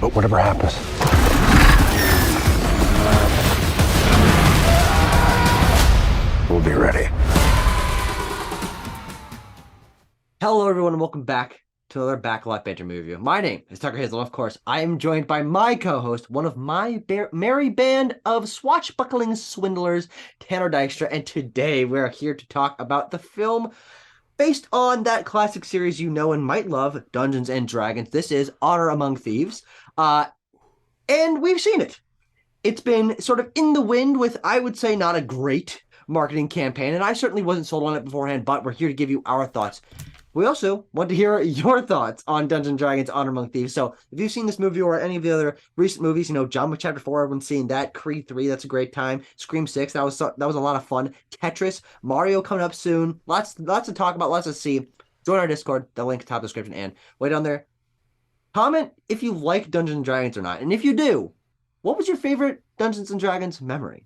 But whatever happens, we'll be ready. Hello, everyone, and welcome back to another Backlot Banter movie review. My name is Tucker Hazel. Of course, I am joined by my co-host, one of my merry band of swashbuckling swindlers, Tanner Dykstra, and today we're here to talk about the film based on that classic series you know and might love, Dungeons and Dragons. This is Honor Among Thieves, and we've seen it. It's been sort of in the wind with, I would say, not a great marketing campaign, and I certainly wasn't sold on it beforehand, but we're here to give you our thoughts. We also want to hear your thoughts on Dungeons and Dragons Honor Among Thieves. So if you've seen this movie or any of the other recent movies, John Wick Chapter 4, everyone's seen that. Creed 3, that's a great time. Scream 6, that was a lot of fun. Tetris, Mario coming up soon. Lots to talk about, lots to see. Join our Discord, the link top description, and way down there. Comment if you like Dungeons and Dragons or not. And if you do, what was your favorite Dungeons and Dragons memory?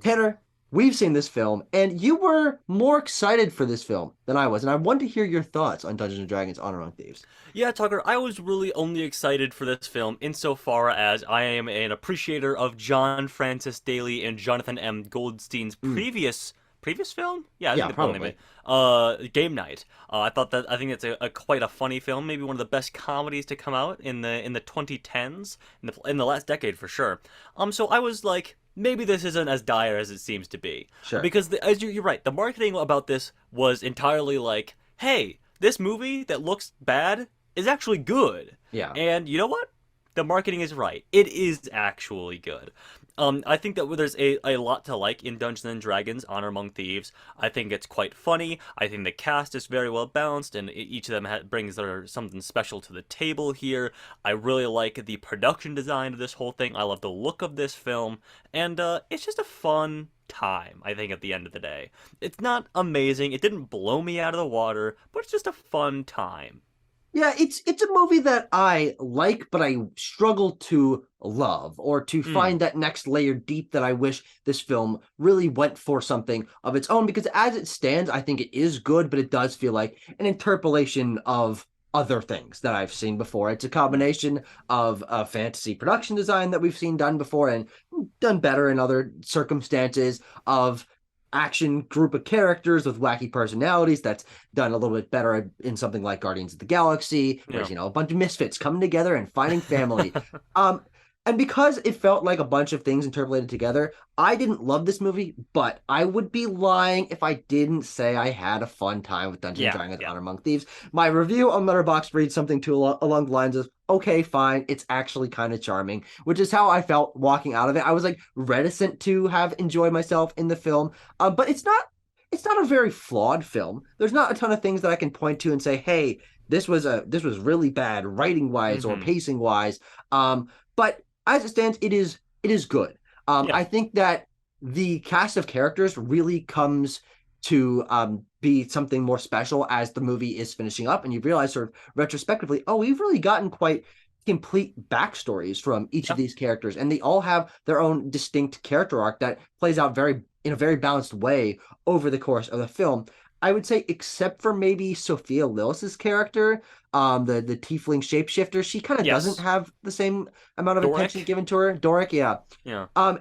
Tanner, we've seen this film, and you were more excited for this film than I was, and I want to hear your thoughts on Dungeons & Dragons Honor Among Thieves. Yeah, Tucker, I was really only excited for this film insofar as I am an appreciator of John Francis Daley and Jonathan M. Goldstein's previous film? Yeah, I think probably. Game Night. I think it's a quite a funny film, maybe one of the best comedies to come out in the 2010s, in the last decade for sure. So I was like, maybe this isn't as dire as it seems to be. Sure. Because as you're right, the marketing about this was entirely like, hey, this movie that looks bad is actually good. Yeah. And you know what? The marketing is right. It is actually good. I think that there's a lot to like in Dungeons and Dragons Honor Among Thieves. I think it's quite funny. I think the cast is very well balanced, and each of them brings something special to the table here. I really like the production design of this whole thing. I love the look of this film, and it's just a fun time, I think, at the end of the day. It's not amazing. It didn't blow me out of the water, but it's just a fun time. Yeah, it's a movie that I like, but I struggle to love or to find that next layer deep that I wish this film really went for something of its own, because as it stands, I think it is good, but it does feel like an interpolation of other things that I've seen before. It's a combination of fantasy production design that we've seen done before and done better in other circumstances, of action group of characters with wacky personalities that's done a little bit better in something like Guardians of the Galaxy, where a bunch of misfits coming together and finding family. And because it felt like a bunch of things interpolated together, I didn't love this movie, but I would be lying if I didn't say I had a fun time with Dungeons & Dragons Honor Among Thieves. My review on Letterboxd reads something along the lines of, okay, fine, it's actually kind of charming, which is how I felt walking out of it. I was like reticent to have enjoyed myself in the film, but it's not a very flawed film. There's not a ton of things that I can point to and say, hey, this was really bad writing wise or pacing wise. But as it stands, it is good. I think that the cast of characters really comes to be something more special as the movie is finishing up, and you realize sort of retrospectively, oh, we've really gotten quite complete backstories from each of these characters, and they all have their own distinct character arc that plays out in a very balanced way over the course of the film. I would say, except for maybe Sophia Lillis's character, the tiefling shapeshifter, she kind of doesn't have the same amount of attention given to her. Doric, yeah.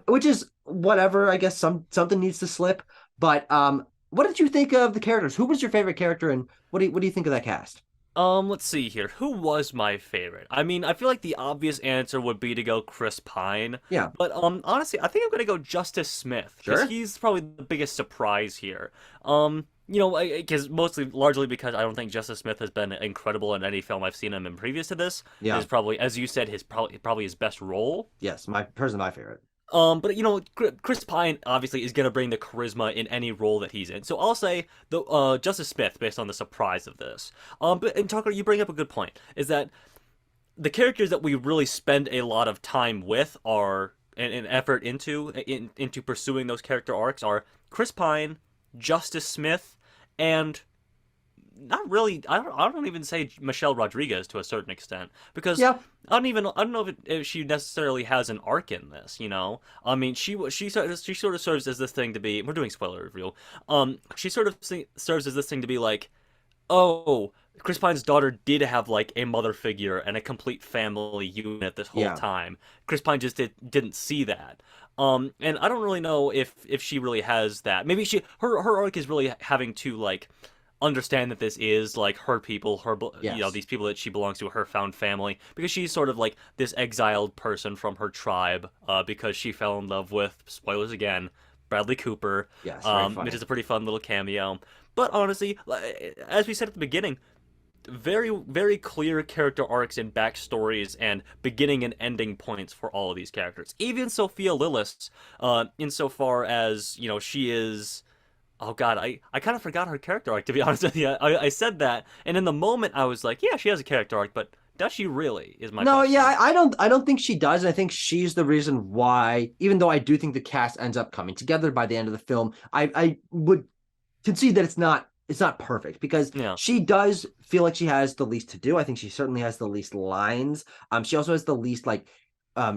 Which is whatever. I guess something needs to slip. But what did you think of the characters? Who was your favorite character, and what do you think of that cast? Let's see here. Who was my favorite? I mean, I feel like the obvious answer would be to go Chris Pine. Yeah. But honestly, I think I'm gonna go Justice Smith, because Sure. he's probably the biggest surprise here. Because largely because I don't think Justice Smith has been incredible in any film I've seen him in previous to this. Yeah. Is probably, as you said, probably his best role. Yes, my favorite. But Chris Pine obviously is gonna bring the charisma in any role that he's in. So I'll say the Justice Smith based on the surprise of this. And Tucker, you bring up a good point. Is that the characters that we really spend a lot of time with are an effort into pursuing those character arcs are Chris Pine, Justice Smith, and not really. I don't even say Michelle Rodriguez to a certain extent, because I don't know if she necessarily has an arc in this. I mean, she sort of serves as this thing to be. We're doing spoiler review. She sort of serves as this thing to be like, oh, Chris Pine's daughter did have like a mother figure and a complete family unit this whole Yeah. time. Chris Pine just didn't see that. And I don't really know if she really has that. Maybe her arc is really having to like understand that this is like her people, Yes. these people that she belongs to, her found family, because she's sort of like this exiled person from her tribe, because she fell in love with, spoilers again, Bradley Cooper, Yes. Very which funny. is a pretty fun little cameo. But honestly, as we said at the beginning, very, very clear character arcs and backstories and beginning and ending points for all of these characters. Even Sophia Lillis, insofar as, she is. Oh God, I kind of forgot her character arc, to be honest with you. I said that, and in the moment I was like, yeah, she has a character arc, but does she really? Is my No, question. yeah, I don't think she does. I think she's the reason why, even though I do think the cast ends up coming together by the end of the film, I would concede that it's not perfect because Yeah. she does feel like she has the least to do. I think she certainly has the least lines. She also has the least like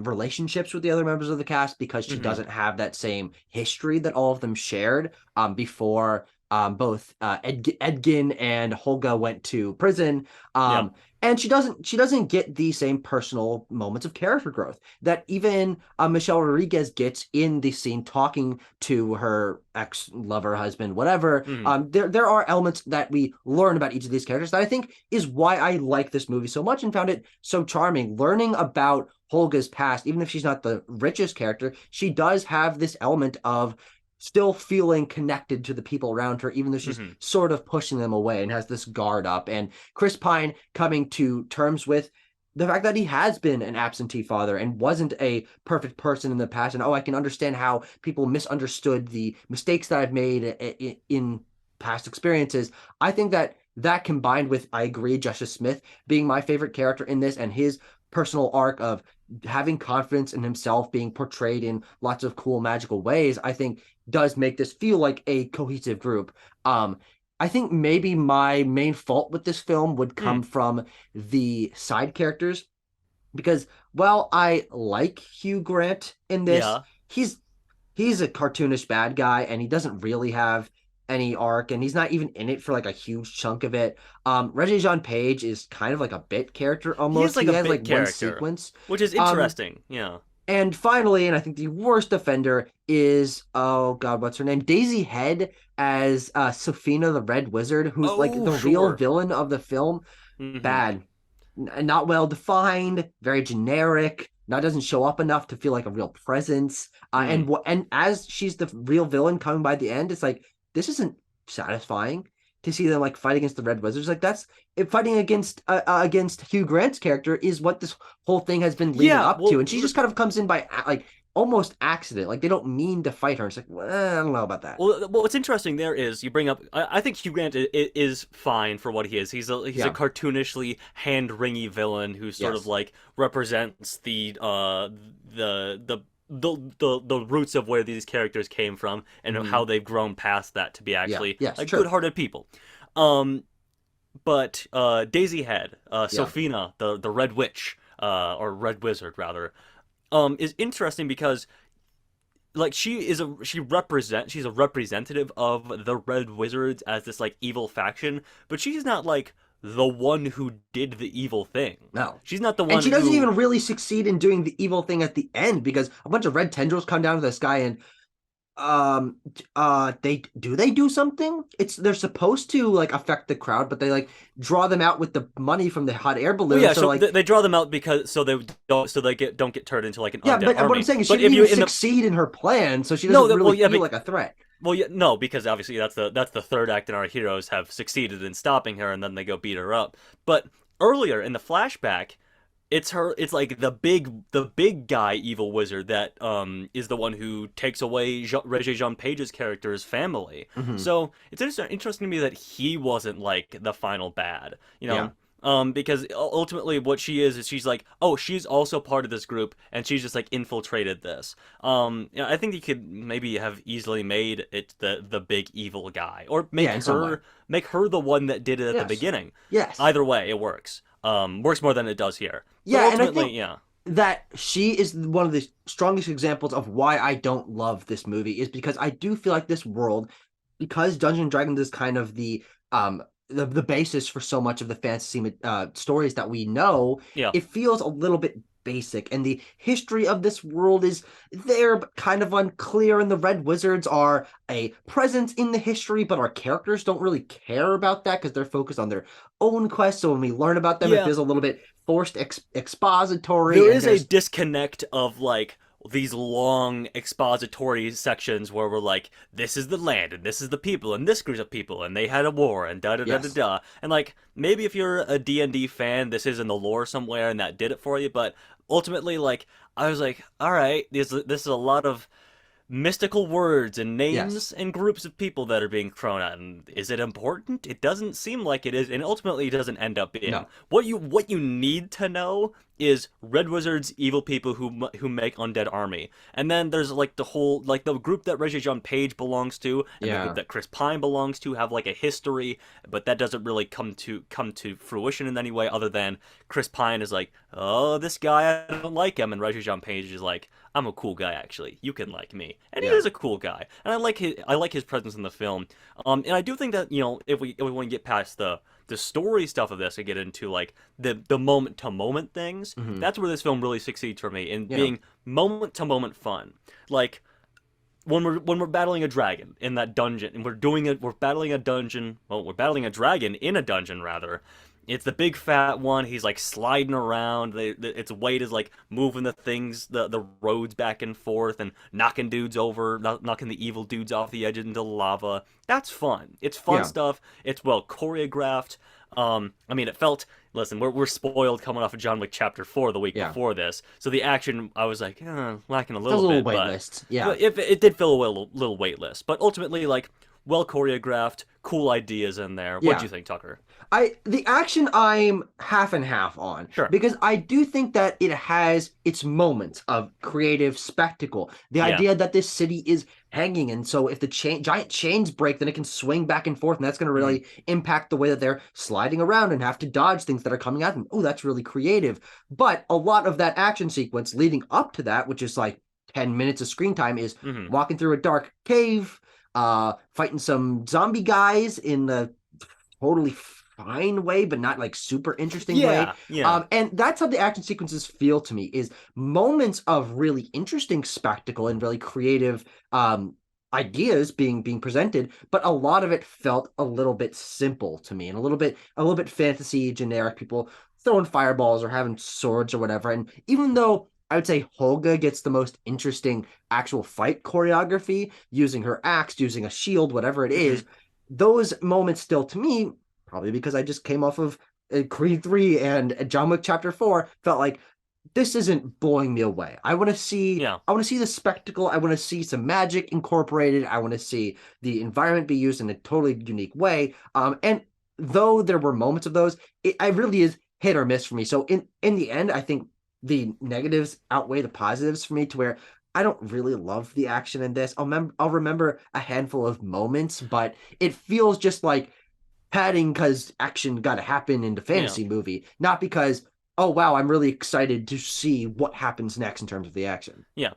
relationships with the other members of the cast because she Hmm. doesn't have that same history that all of them shared before both Edgin and Holga went to prison. Yeah. And she doesn't get the same personal moments of character growth that even Michelle Rodriguez gets in the scene talking to her ex lover, husband, whatever. Hmm. There are elements that we learn about each of these characters that I think is why I like this movie so much and found it so charming. Learning about Holga's past, even if she's not the richest character, she does have this element of still feeling connected to the people around her, even though she's Hmm. sort of pushing them away and has this guard up. And Chris Pine coming to terms with the fact that he has been an absentee father and wasn't a perfect person in the past. And I can understand how people misunderstood the mistakes that I've made in past experiences. I think that combined with, I agree, Justice Smith being my favorite character in this and his personal arc of having confidence in himself being portrayed in lots of cool magical ways, I think does make this feel like a cohesive group. I think maybe my main fault with this film would Hmm. come from the side characters because while I like Hugh Grant in this, Yeah. he's he's a cartoonish bad guy and he doesn't really have any arc and he's not even in it for like a huge chunk of it. Reggie Jean Page is kind of like a bit character He is almost. like He a has bit like one character, sequence. which is Um, interesting. Yeah. and finally, and I think the worst offender is, oh God, what's her name? Daisy Head as Safina the Red Wizard, who's like Oh, the real sure. villain of the film. Hmm. Bad, not well defined, very generic. Not doesn't show up enough to feel like a real presence. Hmm. And as she's the real villain coming by the end, it's like this isn't satisfying to see them like fight against the Red Wizards. Like that's if fighting against Hugh Grant's character is what this whole thing has been leading Yeah. up to, Well, and she just kind of comes in by like almost accident. Like they don't mean to fight her. It's like well, I don't know about that. what's interesting there is you bring up. I think Hugh Grant is fine for what he is. He's a Yeah. cartoonishly hand-wringy villain who sort of Yes. like represents the roots of where these characters came from and Mhm. how they've grown past that to be Yeah. actually Yes. like True. good-hearted people. Um, but Daisy Head, Yeah. Sophina, the Red Witch, or Red Wizard rather, is interesting because like she's a representative of the Red Wizards as this like evil faction, but she's not like the one who did the evil thing. No. She's not the And one she doesn't who. even really succeed in doing the evil thing at the end because a bunch of red tendrils come down to the sky and they do something. It's they're supposed to like affect the crowd, but they like draw them out with the money from the hot air Well, balloon. yeah, So so like they draw them out because don't get turned into like an yeah, undead but what I'm army. saying is she But if didn't you even in the succeed in her plan, so she no, doesn't well, really yeah, feel like a threat. well, yeah, no, because obviously that's the third act, and our heroes have succeeded in stopping her, and then they go beat her up. But earlier in the flashback, it's her. It's like the big guy, evil wizard that is the one who takes away Regé Jean Page's character's family. Mhm. So it's interesting to me that he wasn't like the final bad, you Yeah. know. Because ultimately what she is she's like, oh, she's also part of this group, and she's just like infiltrated this. I think you could maybe have easily made it the big evil guy, or Yeah, in some way. make her the one that did it at the Yes. beginning. Yes. Either way, it works. Works more than it does here. But Yeah, and I ultimately, think yeah. that she is one of the strongest examples of why I don't love this movie is because I do feel like this world, because Dungeons and Dragons is kind of the the basis for so much of the fantasy stories that we know, Yeah. it feels a little bit basic, and the history of this world is there but kind of unclear, and the Red Wizards are a presence in the history, but our characters don't really care about that because they're focused on their own quest. So when we learn about them, it Yeah. feels a little bit forced expository. There and is a there's- disconnect of like these long expository sections where we're like, this is the land and this is the people and this group of people and they had a war and da da da da Yes. da. And like maybe if you're a D&D fan, this is in the lore somewhere and that did it for you. But ultimately, like I was like, all right, this is a lot of mystical words and names Yes. and groups of people that are being thrown out. And is it important? It doesn't seem like it is, and ultimately it doesn't end up being. No. What you need to know is Red Wizards, evil people who make undead army, and then there's like the whole like the group that Regé-Jean Page belongs to, and the Yeah. group that Chris Pine belongs to have like a history, but that doesn't really come to fruition in any way other than Chris Pine is like, oh, this guy I don't like him, and Regé-Jean Page is like, I'm a cool guy actually, you can like me, and he Yeah. is a cool guy, and I like his presence in the film, and I do think that if we want to get past the story stuff of this and get into like the moment to moment things, Mhm. that's where this film really succeeds for me in Yeah. being moment to moment fun. Like when we're battling a dragon in that dungeon, and we're battling a dungeon. Well, we're battling a dragon in a dungeon rather. It's the big fat one. He's like sliding around. Its weight is like moving the things, the roads back and forth, and knocking dudes over, knocking the evil dudes off the edge into lava. That's fun. It's fun Yeah. stuff. It's well choreographed. I mean, it felt. Listen, we're spoiled coming off of John Wick Chapter 4 the week Yeah. before this, so the action I was like lacking a There's little a little bit, wait but list. Yeah. but it did fill a little wait list. But ultimately, like well choreographed, cool ideas in there. Yeah. What'd you think, Tucker? The action I'm half and half on. Sure. Because I do think that it has its moments of creative spectacle. The Yeah. idea that this city is hanging, and so if the giant chains break, then it can swing back and forth, and that's going to really impact the way that they're sliding around and have to dodge things that are coming at them. Oh, that's really creative. But a lot of that action sequence leading up to that, which is like 10 minutes of screen time, is Mhm. walking through a dark cave, fighting some zombie guys in the totally fine way, but not like super interesting way. Yeah. And that's how the action sequences feel to me, is moments of really interesting spectacle and really creative ideas being presented, but a lot of it felt a little bit simple to me and a little bit fantasy generic, people throwing fireballs or having swords or whatever. And even though I would say Holga gets the most interesting actual fight choreography, using her axe, using a shield, whatever it is, those moments still, to me, probably because I just came off of Creed 3 and John Wick Chapter 4, felt like this isn't blowing me away. I want to see the spectacle. I want to see some magic incorporated. I want to see the environment be used in a totally unique way. And though there were moments of those, it really is hit or miss for me. So in the end, I think the negatives outweigh the positives for me, to where I don't really love the action in this. I'll remember a handful of moments, but it feels just like padding because action got to happen in the fantasy movie, not because, oh wow, I'm really excited to see what happens next in terms of the action. Yeah.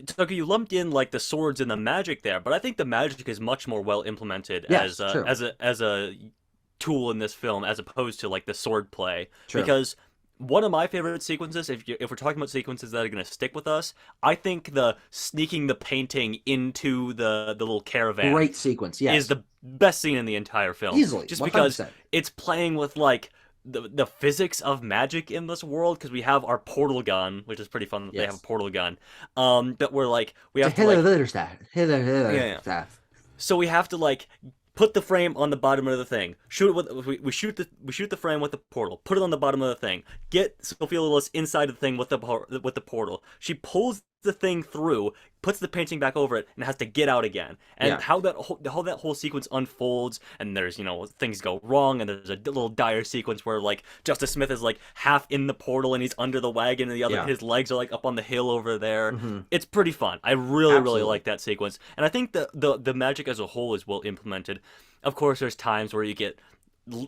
Tucker, you lumped in like the swords and the magic there, but I think the magic is much more well implemented Yes, as true. as a tool in this film as opposed to like the sword play. True. Because one of my favorite sequences, if we're talking about sequences that are going to stick with us, I think the sneaking the painting into the little caravan Great sequence, yes. is the best scene in the entire film. Easily, Just because 100%. it's playing with like the physics of magic in this world, because we have our portal gun, which is pretty fun that they have a portal gun. But we're like we have to like Staff. so we have to like put the frame on the bottom of the thing. We shoot the frame with the portal. Put it on the bottom of the thing. Get Sophia Lillis inside the thing with the portal. She pulls the thing through, puts the painting back over it, and has to get out again. And how that whole sequence unfolds, and there's things go wrong, and there's a little dire sequence where like Justice Smith is like half in the portal and he's under the wagon, and the other his legs are like up on the hill over there. It's pretty fun. I really like that sequence, and I think the magic as a whole is well implemented. Of course, there's times where you get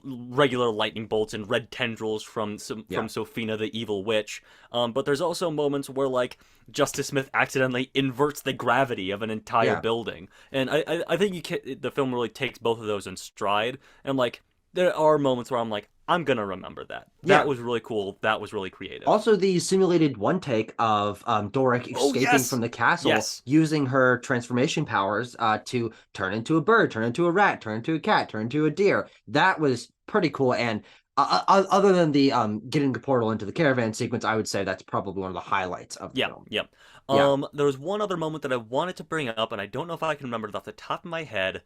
regular lightning bolts and red tendrils from Sophina the evil witch, but there's also moments where like Justice Smith accidentally inverts the gravity of an entire building, and I think the film really takes both of those in stride, and I'm like, there are moments where I'm like, I'm gonna remember that. Yeah. That was really cool. That was really creative. Also, the simulated one take of Doric Oh, escaping yes! from the castle Yes. using her transformation powers to turn into a bird, turn into a rat, turn into a cat, turn into a deer. That was pretty cool. And other than the getting the portal into the caravan sequence, I would say that's probably one of the highlights of the Yeah, film. yep. Yeah. There was one other moment that I wanted to bring up, and I don't know if I can remember it off the top of my head.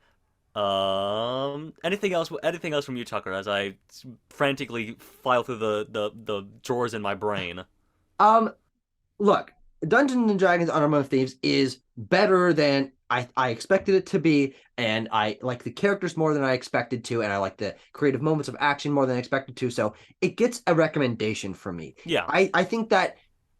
Anything else? Anything else from you, Tucker? As I frantically file through the drawers in my brain. Um, Look, Dungeons and Dragons: Honor Among Thieves is better than I expected it to be, and I like the characters more than I expected to, and I like the creative moments of action more than I expected to. So it gets a recommendation from me. Yeah. I think that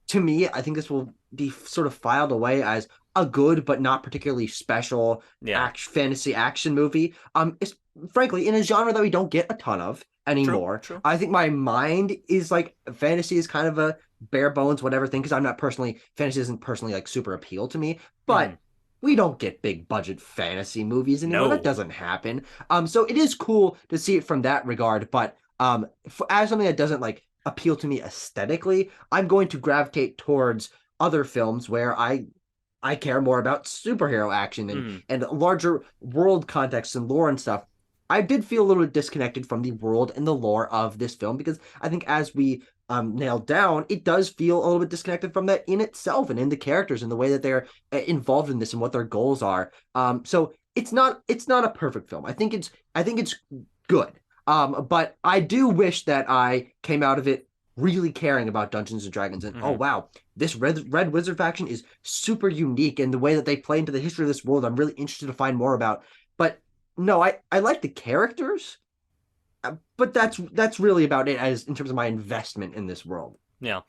to me, I think this will be sort of filed away as a good but not particularly special Yeah. fantasy action movie. It's frankly in a genre that we don't get a ton of anymore. True. I think my mind is like fantasy is kind of a bare bones whatever thing because I'm not personally fantasy isn't personally like super appeal to me, but we don't get big budget fantasy movies anymore. No. That doesn't happen. So it is cool to see it from that regard, but as something that doesn't like appeal to me aesthetically, I'm going to gravitate towards other films where I care more about superhero action and larger world context and lore and stuff. I did feel a little bit disconnected from the world and the lore of this film because I think as we nailed down, it does feel a little bit disconnected from that in itself and in the characters and the way that they're involved in this and what their goals are. So it's not a perfect film. I think it's good. But I do wish that I came out of it really caring about Dungeons and Dragons and oh wow, this Red Wizard faction is super unique and the way that they play into the history of this world, I'm really interested to find more about. But no, I like the characters, but that's really about it as in terms of my investment in this world. Yeah.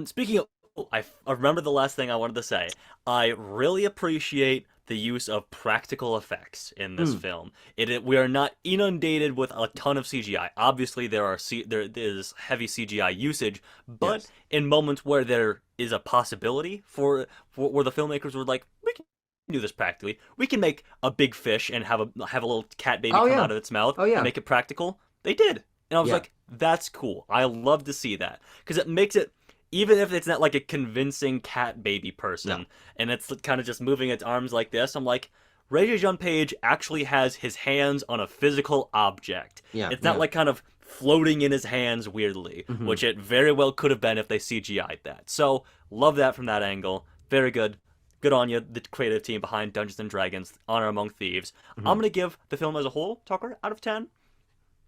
Speaking of, I remember the last thing I wanted to say. I really appreciate the use of practical effects in this film. We are not inundated with a ton of CGI. Obviously, there is heavy CGI usage, but in moments where there is a possibility for where the filmmakers were like, we can do this practically. We can make a big fish and have a little cat baby come out of its mouth and make it practical. They did. And I was like, that's cool. I love to see that because it makes it, even if it's not like a convincing cat baby person and it's kind of just moving its arms like this, I'm like, Regé-Jean Page actually has his hands on a physical object. It's not like kind of floating in his hands weirdly, which it very well could have been if they CGI'd that. So, love that from that angle. Very good. Good on you, the creative team behind Dungeons & Dragons: Honor Among Thieves. I'm going to give the film as a whole, Tucker, out of 10,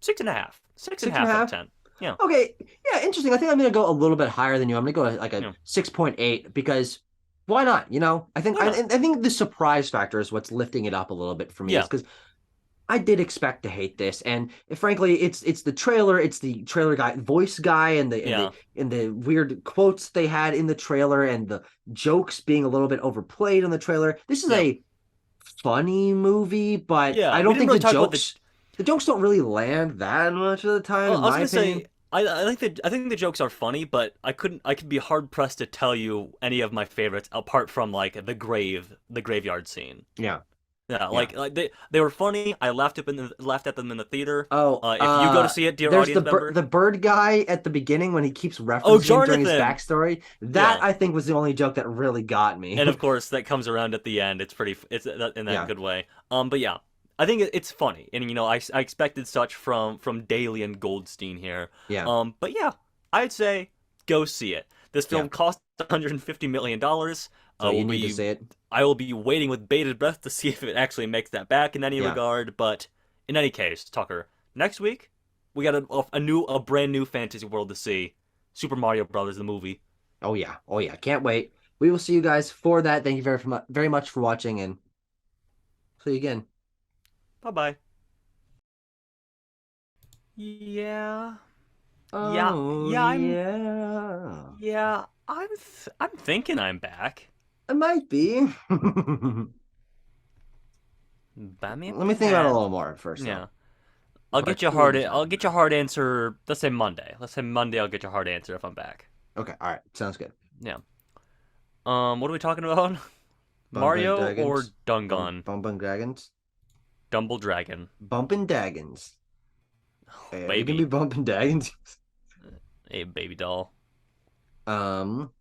6.5. 6.5 out of 10. Yeah. Okay. Yeah, interesting. I think I'm going to go a little bit higher than you. I'm going to go like a 6.8 because why not? You know, I think I think the surprise factor is what's lifting it up a little bit for me. Because I did expect to hate this, and frankly, it's the trailer, it's the trailer guy, voice guy, and the weird quotes they had in the trailer, and the jokes being a little bit overplayed in the trailer. This is a funny movie, but I don't think the jokes don't really land that much of the time. Well, in my opinion. I think the jokes are funny, but I could be hard pressed to tell you any of my favorites apart from like the graveyard scene. Yeah, like they were funny. I laughed at them in the theater. If you go to see it, dear audience member, the bird guy at the beginning when he keeps referencing during his backstory. That I think was the only joke that really got me. And of course, that comes around at the end. It's in that good way. But yeah, I think it's funny, and you know, I expected such from Daly and Goldstein here. But yeah, I'd say go see it. This film cost $150 million. So you need to see it. I will be waiting with bated breath to see if it actually makes that back in any regard. But in any case, Tucker, next week we got a brand new fantasy world to see. Super Mario Brothers the movie. Oh yeah, can't wait. We will see you guys for that. Thank you very much for watching, and see you again. Bye-bye. Yeah. I'm thinking I'm back. I might be. Let me think about it a little more first. Yeah. I'll get you a hard answer. Let's say Monday. I'll get you a hard answer if I'm back. Okay. All right. Sounds good. Yeah. What are we talking about? Mario or Dungon? Bumpin' Dragons. Dumble Dragon. Bumpin' Dragons. We can be Baby. bumping Daggins. Hey, baby doll. Um,